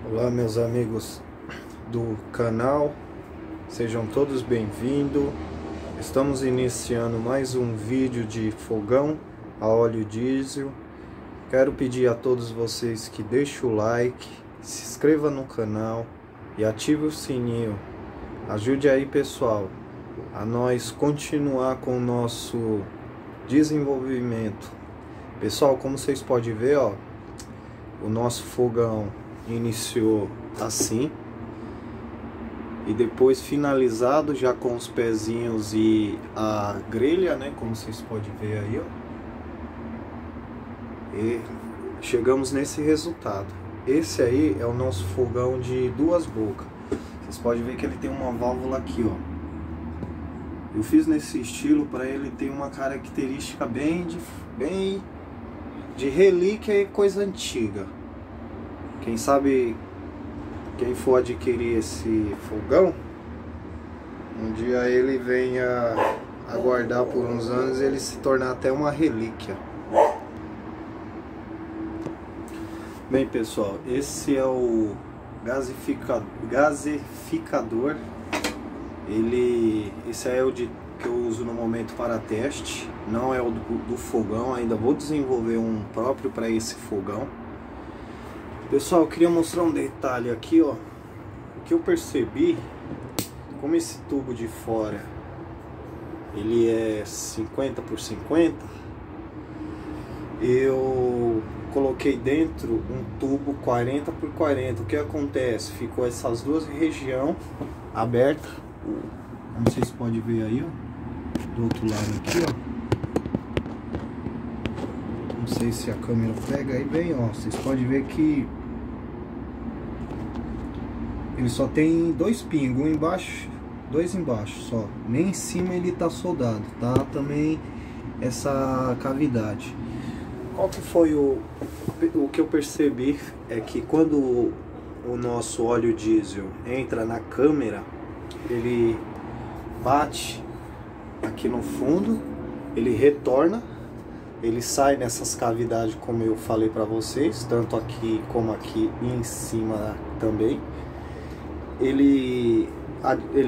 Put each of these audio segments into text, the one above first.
Olá, meus amigos do canal, sejam todos bem-vindos. Estamos iniciando mais um vídeo de fogão a óleo diesel. Quero pedir a todos vocês que deixem o like, se inscreva no canal e ative o sininho. Ajude aí, pessoal, a nós continuar com o nosso desenvolvimento. Pessoal, como vocês podem ver, ó, o nosso fogão iniciou assim e depois finalizado já com os pezinhos e a grelha, né, como vocês podem ver aí, ó. E chegamos nesse resultado. Esse aí é o nosso fogão de duas bocas. Vocês podem ver que ele tem uma válvula aqui, ó. Eu fiz nesse estilo para ele ter uma característica bem de relíquia e coisa antiga. Quem sabe, quem for adquirir esse fogão, um dia ele venha aguardar por uns anos e ele se tornar até uma relíquia. Bem, pessoal, esse é o gasificador. Esse é o que eu uso no momento para teste, não é o do fogão. Ainda vou desenvolver um próprio para esse fogão. Pessoal, eu queria mostrar um detalhe aqui, ó. O que eu percebi, como esse tubo de fora ele é 50 por 50, eu coloquei dentro um tubo 40 por 40. O que acontece? Ficou essas duas regiões abertas, como vocês podem ver aí, ó, do outro lado aqui, ó. Não sei se a câmera pega aí bem, ó. Vocês podem ver que ele só tem dois pingos, um embaixo, dois embaixo só. Nem em cima ele tá soldado, tá? Também essa cavidade. Qual que foi o que eu percebi é que quando o nosso óleo diesel entra na câmera, ele bate aqui no fundo, ele retorna, ele sai nessas cavidades como eu falei para vocês, tanto aqui como aqui e em cima também. Ele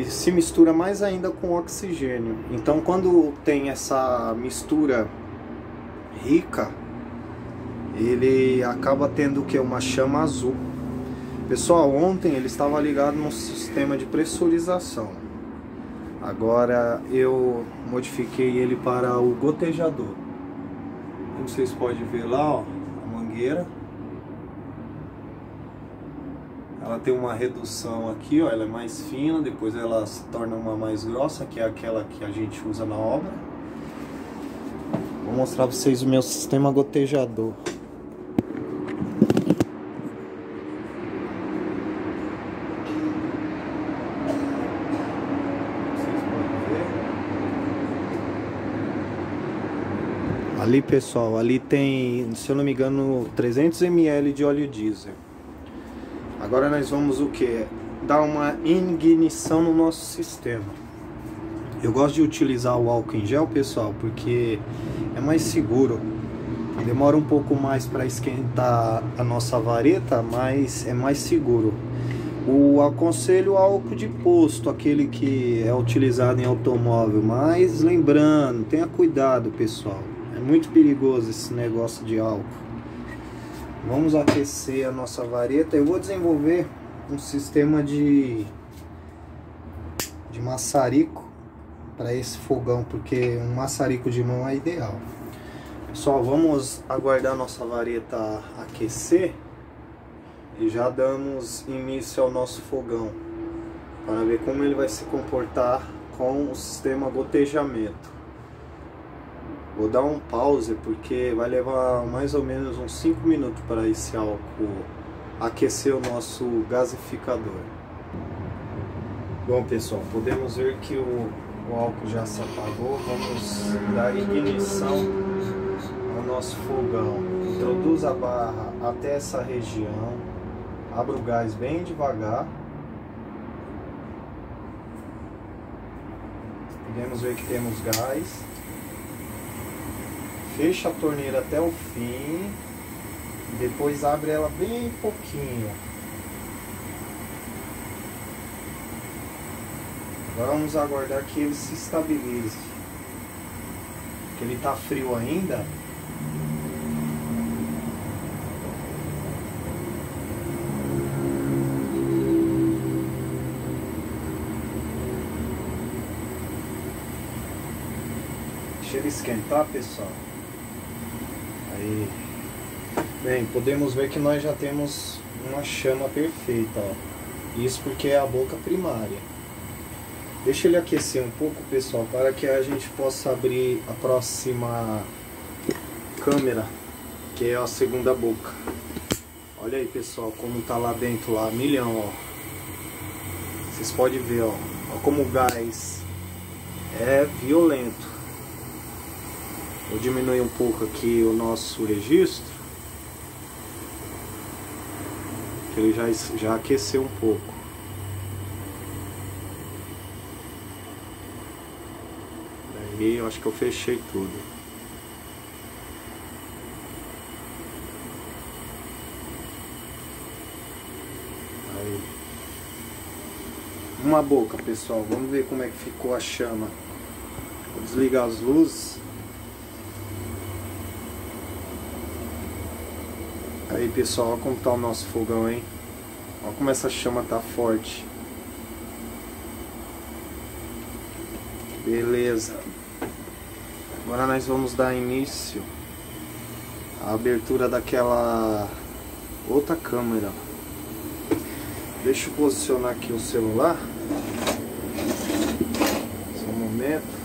se mistura mais ainda com oxigênio. Então, quando tem essa mistura rica, ele acaba tendo o que? Uma chama azul. Pessoal, ontem ele estava ligado no sistema de pressurização. Agora eu modifiquei ele para o gotejador. Como vocês podem ver lá, ó, a mangueira. Ela tem uma redução aqui, ó, ela é mais fina, depois ela se torna uma mais grossa, que é aquela que a gente usa na obra. Vou mostrar para vocês o meu sistema gotejador. Ali, pessoal, ali tem, se eu não me engano, 300 ml de óleo diesel. Agora nós vamos o que? Dar uma ignição no nosso sistema. Eu gosto de utilizar o álcool em gel, pessoal, porque é mais seguro. Demora um pouco mais para esquentar a nossa vareta, mas é mais seguro. O aconselho álcool de posto, aquele que é utilizado em automóvel, mas lembrando, tenha cuidado, pessoal. É muito perigoso esse negócio de álcool. Vamos aquecer a nossa vareta. Eu vou desenvolver um sistema de maçarico para esse fogão, porque um maçarico de mão é ideal. Pessoal, vamos aguardar a nossa vareta aquecer e já damos início ao nosso fogão para ver como ele vai se comportar com o sistema gotejamento. Vou dar um pause porque vai levar mais ou menos uns 5 minutos para esse álcool aquecer o nosso gasificador. Bom, pessoal, podemos ver que o álcool já se apagou. Vamos dar ignição ao nosso fogão. Introduz a barra até essa região. Abra o gás bem devagar. Podemos ver que temos gás. Fecha a torneira até o fim, depois abre ela bem pouquinho. Agora vamos aguardar que ele se estabilize. Porque ele tá frio ainda. Deixa ele esquentar, pessoal. Aí. Bem, podemos ver que nós já temos uma chama perfeita, ó. Isso porque é a boca primária. Deixa ele aquecer um pouco, pessoal, para que a gente possa abrir a próxima câmera, que é a segunda boca. Olha aí, pessoal, como tá lá dentro, lá, milhão, ó. Vocês podem ver, ó, ó como o gás é violento. Vou diminuir um pouco aqui o nosso registro, que ele já aqueceu um pouco. Daí eu acho que eu fechei tudo. Aí. Uma boca, pessoal, vamos ver como é que ficou a chama. Vou desligar as luzes. Aí, pessoal, olha como tá o nosso fogão, hein? Olha como essa chama tá forte. Beleza. Agora nós vamos dar início à abertura daquela outra câmera. Deixa eu posicionar aqui o celular. Só um momento.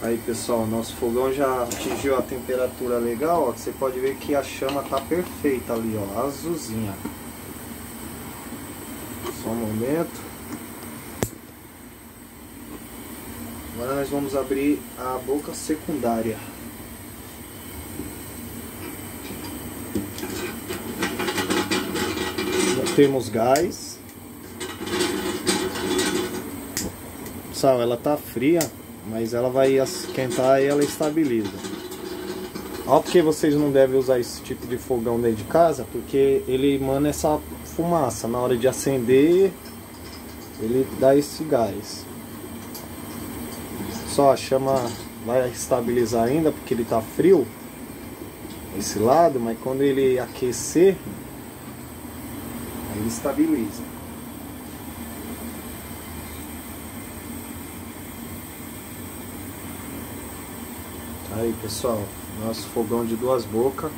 Aí, pessoal, nosso fogão já atingiu a temperatura legal, ó. Você pode ver que a chama tá perfeita ali, ó, azulzinha. Só um momento. Agora nós vamos abrir a boca secundária. Já temos gás. Pessoal, ela tá fria, mas ela vai esquentar e ela estabiliza. Ó, porque vocês não devem usar esse tipo de fogão dentro de casa, porque ele emana essa fumaça. Na hora de acender, ele dá esse gás. Só a chama vai estabilizar ainda, porque ele tá frio, esse lado, mas quando ele aquecer, aí ele estabiliza. Aí, pessoal, nosso fogão de duas bocas.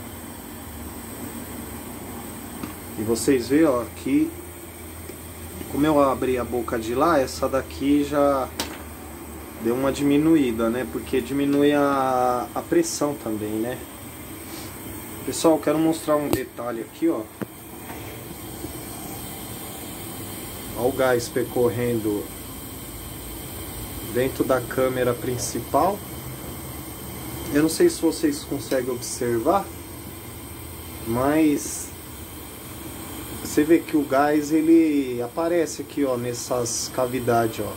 E vocês veem, ó, que como eu abri a boca de lá, essa daqui já deu uma diminuída, né? Porque diminui a pressão também, né? Pessoal, eu quero mostrar um detalhe aqui, ó. Ó o gás percorrendo dentro da câmera principal. Eu não sei se vocês conseguem observar, mas você vê que o gás ele aparece aqui, ó, nessas cavidades, ó.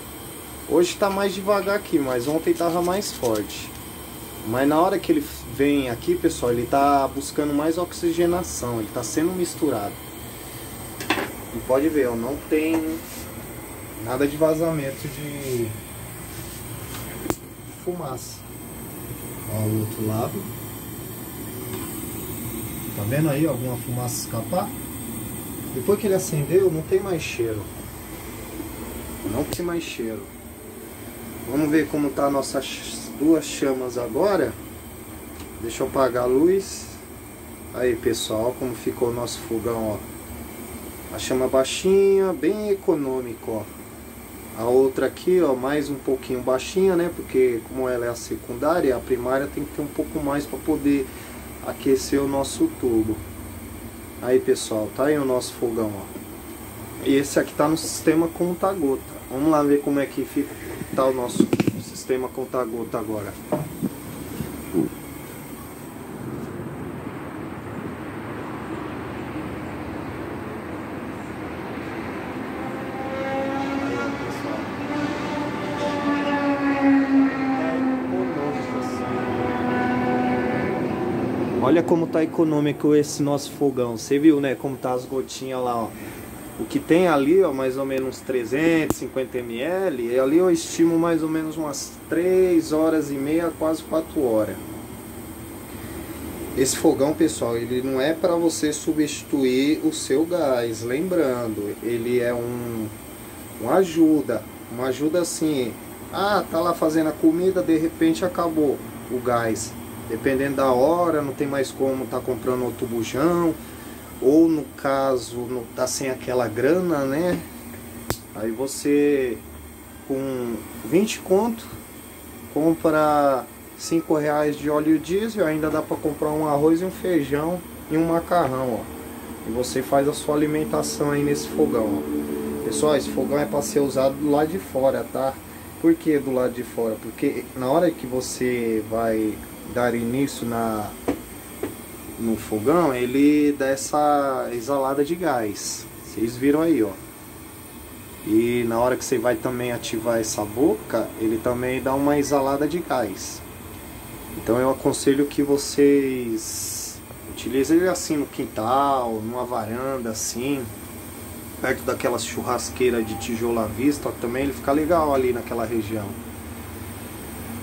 Hoje tá mais devagar aqui, mas ontem tava mais forte. Mas na hora que ele vem aqui, pessoal, ele tá buscando mais oxigenação, ele tá sendo misturado. E pode ver, ó, não tem nada de vazamento de fumaça. Ó, o outro lado. Tá vendo aí alguma fumaça escapar? Depois que ele acendeu, não tem mais cheiro. Não tem mais cheiro. Vamos ver como tá nossas duas chamas agora. Deixa eu apagar a luz. Aí, pessoal, ó, como ficou o nosso fogão, ó. A chama baixinha, bem econômico, ó. A outra aqui, ó, mais um pouquinho baixinha, né? Porque como ela é a secundária, a primária tem que ter um pouco mais para poder aquecer o nosso tubo. Aí, pessoal, tá aí o nosso fogão, ó. E esse aqui tá no sistema conta-gota. Vamos lá ver como é que fica, tá o nosso sistema conta-gota agora. Olha como tá econômico esse nosso fogão. Você viu, né? Como tá as gotinhas lá, ó. O que tem ali, ó, mais ou menos 350 ml, e ali eu estimo mais ou menos umas 3 horas e meia, quase 4 horas. Esse fogão, pessoal, ele não é para você substituir o seu gás, lembrando, ele é uma ajuda assim, tá lá fazendo a comida, de repente acabou o gás, dependendo da hora, não tem mais como tá comprando outro bujão, ou no caso, não tá sem aquela grana, né? Aí você, com 20 conto, compra 5 reais de óleo diesel, ainda dá para comprar um arroz e um feijão e um macarrão, ó. E você faz a sua alimentação aí nesse fogão, ó. Pessoal, esse fogão é para ser usado do lado de fora, tá? Por que do lado de fora? Porque na hora que você vai dar início no fogão, ele dá essa exalada de gás. Vocês viram aí, ó. E na hora que você vai também ativar essa boca, ele também dá uma exalada de gás. Então eu aconselho que vocês utilizem ele assim no quintal, numa varanda assim, perto daquelas churrasqueiras de tijolo à vista, também ele fica legal ali naquela região.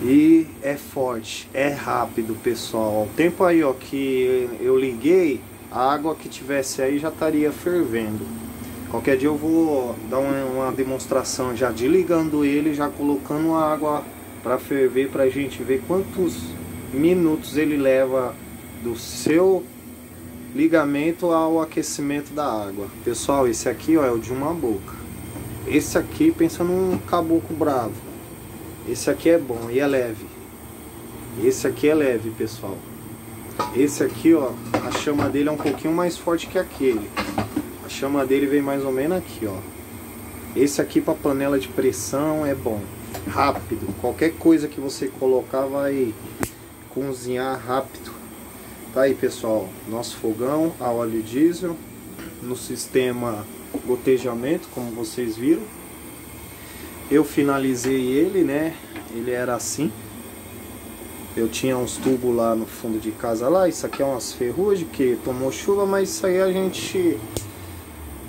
E é forte, é rápido, pessoal. O tempo aí, ó, que eu liguei, a água que tivesse aí já estaria fervendo. Qualquer dia eu vou dar uma demonstração já de ligando ele, já colocando a água para ferver, pra gente ver quantos minutos ele leva do seu ligamento ao aquecimento da água. Pessoal, esse aqui, ó, é o de uma boca. Esse aqui, pensa num caboclo bravo. Esse aqui é bom e é leve. Esse aqui é leve, pessoal. Esse aqui, ó, a chama dele é um pouquinho mais forte que aquele. A chama dele vem mais ou menos aqui, ó. Esse aqui para panela de pressão é bom. Rápido. Qualquer coisa que você colocar vai cozinhar rápido. Tá aí, pessoal, nosso fogão a óleo diesel no sistema gotejamento, como vocês viram. Eu finalizei ele, né? Ele era assim. Eu tinha uns tubos lá no fundo de casa lá. Isso aqui é umas ferrugem que tomou chuva, mas isso aí a gente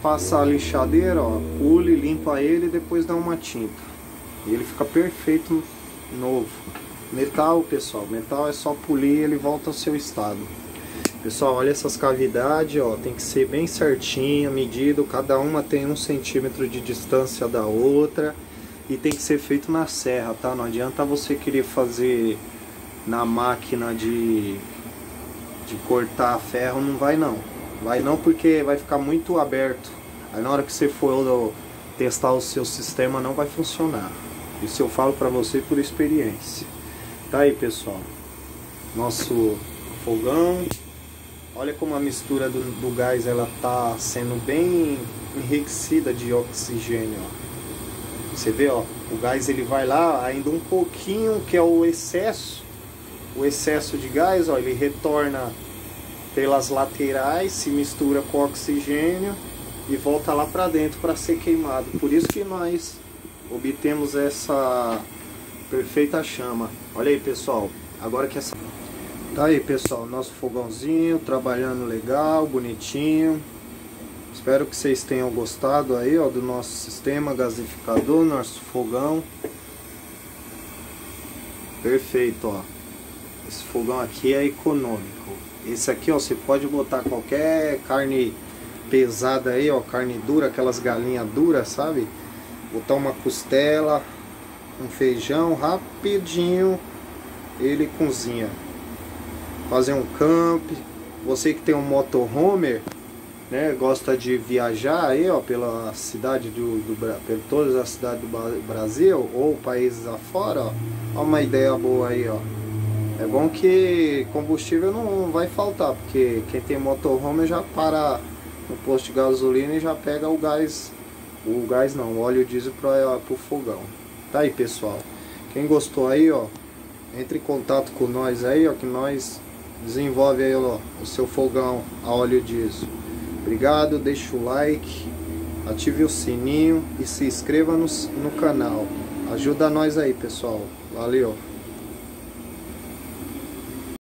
passa a lixadeira, ó, pule, limpa ele e depois dá uma tinta. E ele fica perfeito, novo. Metal, pessoal, metal é só polir e ele volta ao seu estado. Pessoal, olha essas cavidades, ó, tem que ser bem certinha, medido, cada uma tem 1 centímetro de distância da outra. E tem que ser feito na serra, tá? Não adianta você querer fazer na máquina de cortar ferro, não vai não. Vai não, porque vai ficar muito aberto. Aí na hora que você for testar o seu sistema não vai funcionar. Isso eu falo pra você por experiência. Tá aí, pessoal, nosso fogão. Olha como a mistura do gás ela tá sendo bem enriquecida de oxigênio, ó. Você vê, ó, o gás ele vai lá ainda um pouquinho, que é o excesso de gás, ó, ele retorna pelas laterais, se mistura com oxigênio e volta lá para dentro para ser queimado. Por isso que nós obtemos essa perfeita chama. Olha aí, pessoal, agora que essa... Tá aí, pessoal, nosso fogãozinho trabalhando legal, bonitinho. Espero que vocês tenham gostado aí, ó, do nosso sistema gasificador, nosso fogão. Perfeito, ó. Esse fogão aqui é econômico. Esse aqui, ó, você pode botar qualquer carne pesada aí, ó, carne dura, aquelas galinhas duras, sabe? Botar uma costela, um feijão, rapidinho ele cozinha. Fazer um camp. Você que tem um motorhomer, né, gosta de viajar aí, ó, pela cidade por todas as cidades do Brasil ou países afora, ó, ó, uma ideia boa aí, ó. É bom que combustível não vai faltar, porque quem tem motorhome já para no posto de gasolina e já pega o óleo diesel para o fogão. Tá aí, pessoal, quem gostou aí, ó, entre em contato com nós aí, ó, que nós desenvolve aí, ó, o seu fogão a óleo diesel. Obrigado, deixa o like, ative o sininho e se inscreva no canal. Ajuda nós aí, pessoal. Valeu!